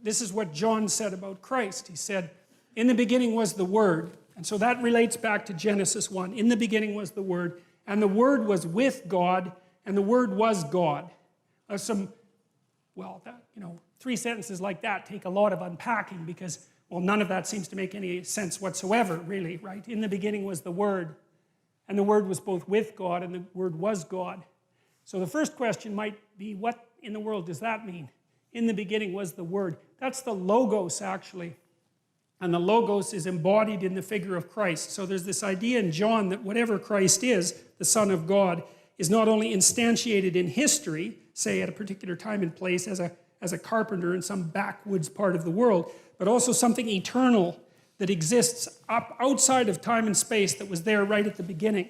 this is what John said about Christ. He said, in the beginning was the Word. And so that relates back to Genesis 1. In the beginning was the Word, and the Word was with God, and the Word was God. Three sentences like that take a lot of unpacking because, well, none of that seems to make any sense whatsoever, really, right? In the beginning was the Word, and the Word was both with God, and the Word was God. So the first question might be, what in the world does that mean? In the beginning was the Word. That's the Logos, actually. And the Logos is embodied in the figure of Christ. So there's this idea in John that whatever Christ is, the Son of God, is not only instantiated in history, say at a particular time and place as a carpenter in some backwoods part of the world, but also something eternal that exists up outside of time and space that was there right at the beginning.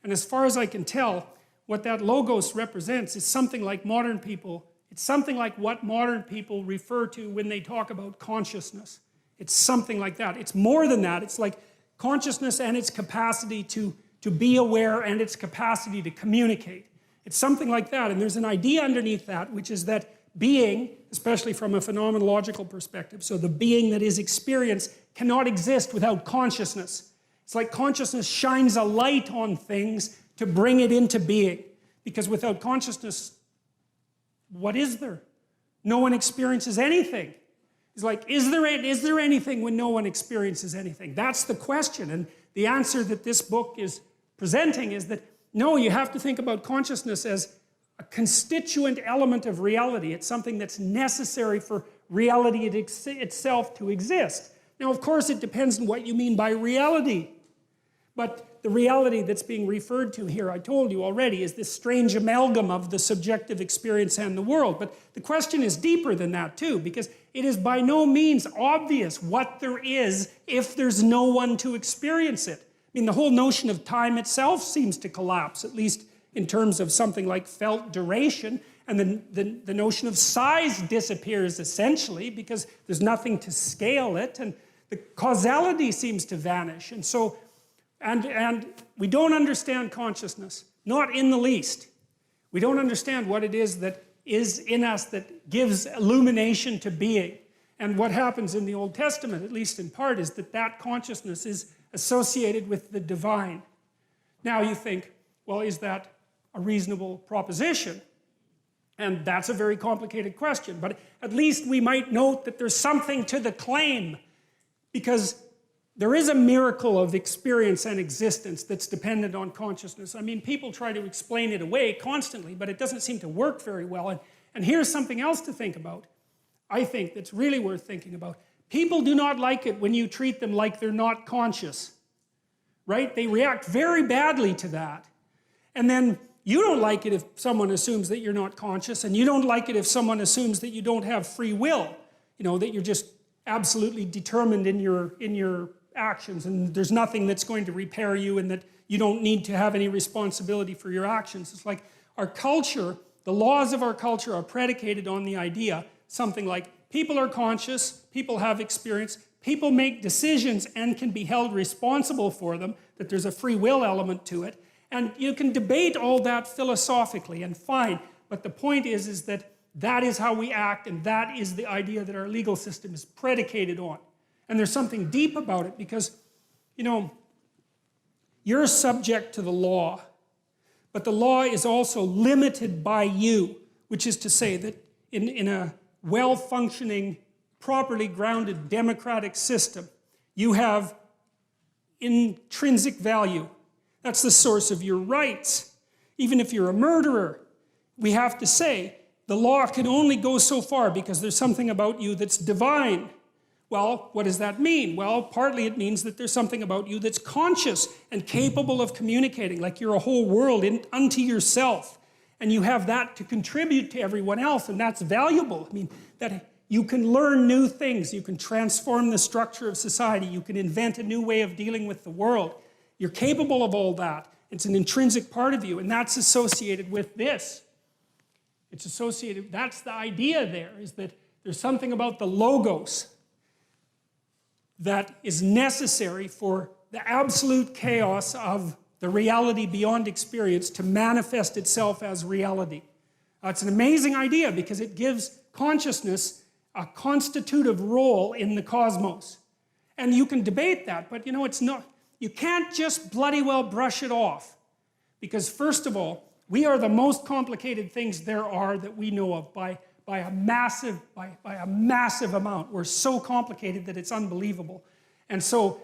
And as far as I can tell, what that Logos represents is something like modern people. It's something like what modern people refer to when they talk about consciousness. It's something like that. It's more than that. It's like consciousness and its capacity to be aware and its capacity to communicate. It's something like that. And there's an idea underneath that, which is that being, especially from a phenomenological perspective, so the being that is experience cannot exist without consciousness. It's like consciousness shines a light on things to bring it into being. Because without consciousness, what is there? No one experiences anything. It's like, is there anything when no one experiences anything? That's the question. And the answer that this book is presenting is that, no, you have to think about consciousness as a constituent element of reality. It's something that's necessary for reality itself to exist. Now, of course, it depends on what you mean by reality. But the reality that's being referred to here, I told you already, is this strange amalgam of the subjective experience and the world. But the question is deeper than that too, because it is by no means obvious what there is if there's no one to experience it. I mean, the whole notion of time itself seems to collapse, at least in terms of something like felt duration. And the notion of size disappears essentially because there's nothing to scale it, and the causality seems to vanish. And so, and we don't understand consciousness, not in the least. We don't understand what it is that is in us that gives illumination to being. And what happens in the Old Testament, at least in part, is that that consciousness is associated with the divine. Now you think, well, is that a reasonable proposition? And that's a very complicated question, but at least we might note that there's something to the claim, because there is a miracle of experience and existence that's dependent on consciousness. I mean, people try to explain it away constantly, but it doesn't seem to work very well. And here's something else to think about, I think, that's really worth thinking about. People do not like it when you treat them like they're not conscious, right? They react very badly to that. And then you don't like it if someone assumes that you're not conscious, and you don't like it if someone assumes that you don't have free will, you know, that you're just absolutely determined in your actions, and there's nothing that's going to repair you, and that you don't need to have any responsibility for your actions. It's like our culture, the laws of our culture are predicated on the idea, something like people are conscious, people have experience, people make decisions and can be held responsible for them, that there's a free will element to it. And you can debate all that philosophically, and fine, but the point is that that is how we act, and that is the idea that our legal system is predicated on. And there's something deep about it because, you know, you're subject to the law, but the law is also limited by you, which is to say that in a well-functioning, properly grounded democratic system, you have intrinsic value. That's the source of your rights. Even if you're a murderer, we have to say, the law can only go so far because there's something about you that's divine. Well, what does that mean? Well, partly it means that there's something about you that's conscious and capable of communicating, like you're a whole world unto yourself. And you have that to contribute to everyone else, and that's valuable. I mean, that you can learn new things, you can transform the structure of society, you can invent a new way of dealing with the world. You're capable of all that. It's an intrinsic part of you, and that's associated with this. It's associated, that's the idea there, is that there's something about the Logos that is necessary for the absolute chaos of the reality beyond experience to manifest itself as reality. It's an amazing idea because it gives consciousness a constitutive role in the cosmos. And you can debate that, but it's not, you can't just bloody well brush it off. Because first of all, we are the most complicated things there are that we know of by a massive amount. We're so complicated that it's unbelievable. And so,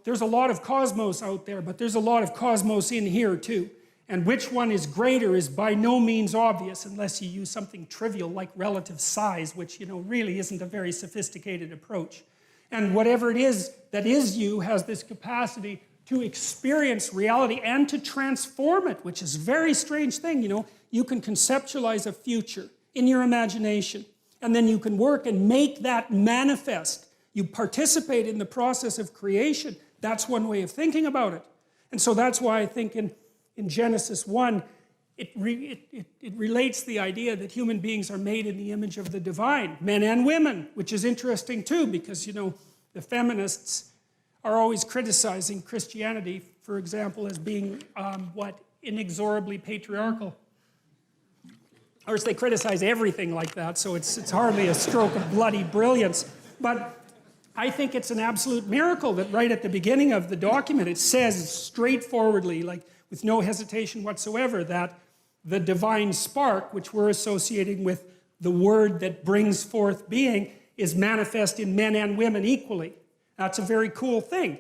there's a lot of cosmos out there, but there's a lot of cosmos in here too. And which one is greater is by no means obvious unless you use something trivial like relative size, which, really isn't a very sophisticated approach. And whatever it is that is you has this capacity to experience reality and to transform it, which is a very strange thing. You can conceptualize a future in your imagination, and then you can work and make that manifest. You participate in the process of creation. That's one way of thinking about it. And so that's why I think in Genesis 1, it relates the idea that human beings are made in the image of the divine, men and women, which is interesting too, because, the feminists are always criticizing Christianity, for example, as being, inexorably patriarchal. Of course, they criticize everything like that, so it's hardly a stroke of bloody brilliance. But I think it's an absolute miracle that right at the beginning of the document, it says straightforwardly, like with no hesitation whatsoever, that the divine spark, which we're associating with the word that brings forth being, is manifest in men and women equally. That's a very cool thing.